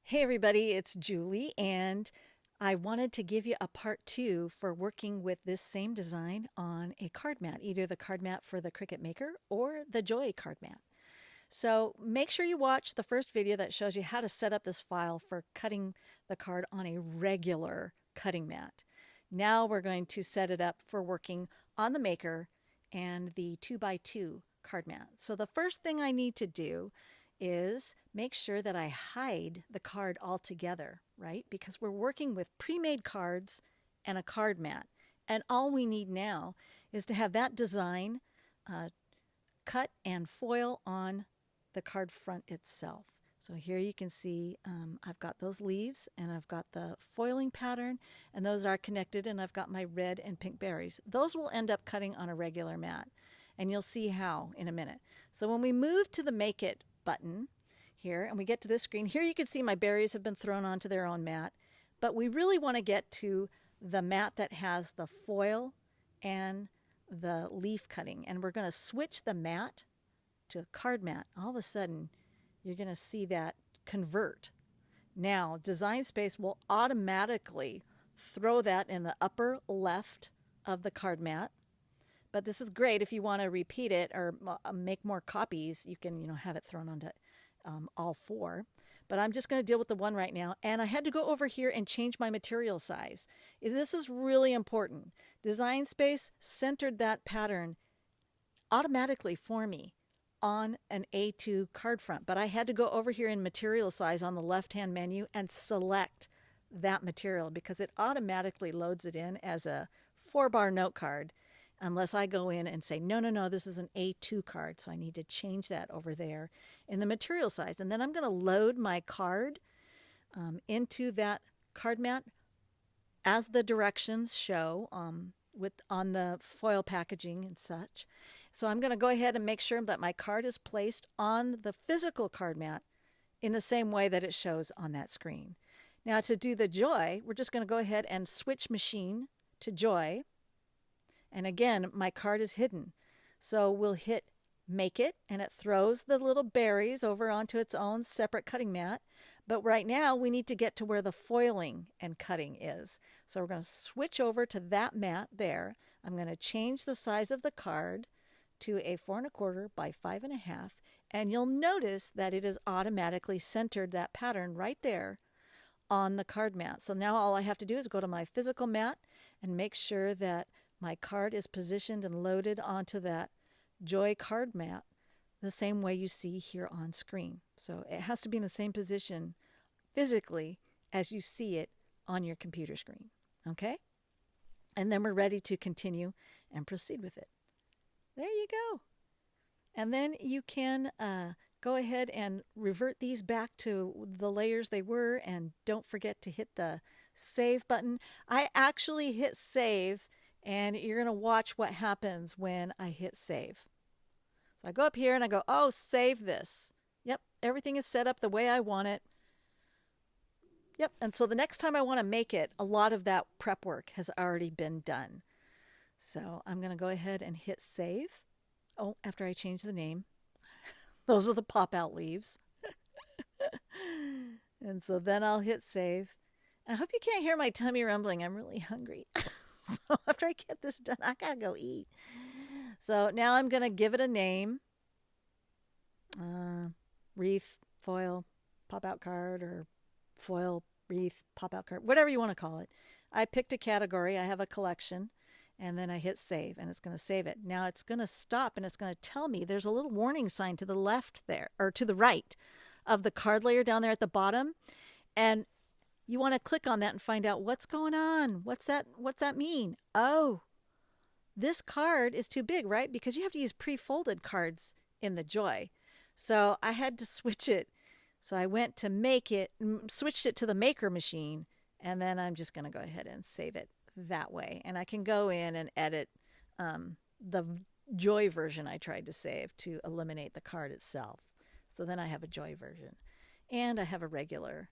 Hey everybody, it's Julie, and I wanted to give you a part two for working with this same design on a card mat, either the card mat for the Cricut Maker or the Joy card mat. So make sure you watch the first video that shows you how to set up this file for cutting the card on a regular cutting mat. Now we're going to set it up for working on the Maker and the 2x2 card mat. So the first thing I need to do is make sure that I hide the card altogether, right? Because we're working with pre-made cards and a card mat. And all we need now is to have that design cut and foil on the card front itself. So here you can see I've got those leaves and I've got the foiling pattern, and those are connected, and I've got my red and pink berries. Those will end up cutting on a regular mat, and you'll see how in a minute. So when we move to the Make It button here and we get to this screen, here you can see my berries have been thrown onto their own mat, but we really want to get to the mat that has the foil and the leaf cutting, and we're going to switch the mat to a card mat. All of a sudden you're going to see that convert. Now Design Space will automatically throw that in the upper left of the card mat, but this is great if you want to repeat it or make more copies. You can have it thrown onto all four, but I'm just going to deal with the one right now. And I had to go over here and change my material size. This is really important. Design Space centered that pattern automatically for me on an A2 card front, but I had to go over here in material size on the left hand menu and select that material because it automatically loads it in as a 4-bar note card unless I go in and say, no, no, no, this is an A2 card. So I need to change that over there in the material size. And then I'm going to load my card into that card mat as the directions show on the foil packaging and such. So I'm going to go ahead and make sure that my card is placed on the physical card mat in the same way that it shows on that screen. Now to do the Joy, we're just going to go ahead and switch machine to Joy. And again, my card is hidden. So we'll hit Make It, and it throws the little berries over onto its own separate cutting mat. But right now, we need to get to where the foiling and cutting is. So we're going to switch over to that mat there. I'm going to change the size of the card to a 4¼ by 5½. And you'll notice that it has automatically centered that pattern right there on the card mat. So now all I have to do is go to my physical mat and make sure that my card is positioned and loaded onto that Joy card mat the same way you see here on screen. So it has to be in the same position physically as you see it on your computer screen. Okay? And then we're ready to continue and proceed with it. There you go. And then you can go ahead and revert these back to the layers they were, and don't forget to hit the save button. I actually hit save, and you're going to watch what happens when I hit save. So I go up here and I go, oh, save this. Yep, everything is set up the way I want it. Yep, and so the next time I want to make it, a lot of that prep work has already been done. So I'm going to go ahead and hit save. Oh, after I change the name. Those are the pop-out leaves. And so then I'll hit save. I hope you can't hear my tummy rumbling. I'm really hungry. So after I get this done, I gotta go eat. So now I'm gonna give it a name. Wreath, foil, pop-out card, or foil, wreath, pop-out card, whatever you want to call it. I picked a category. I have a collection. And then I hit save, and it's going to save it. Now it's going to stop, and it's going to tell me there's a little warning sign to the left there, or to the right of the card layer down there at the bottom. And you want to click on that and find out what's going on. What's that mean? Oh, this card is too big, right? Because you have to use pre-folded cards in the Joy. So I had to switch it. So I went to Make It, switched it to the Maker machine, and then I'm just going to go ahead and save it that way. And I can go in and edit the Joy version I tried to save to eliminate the card itself. So then I have a Joy version, and I have a regular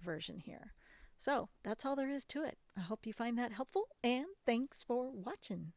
version here. So that's all there is to it. I hope you find that helpful, and thanks for watching.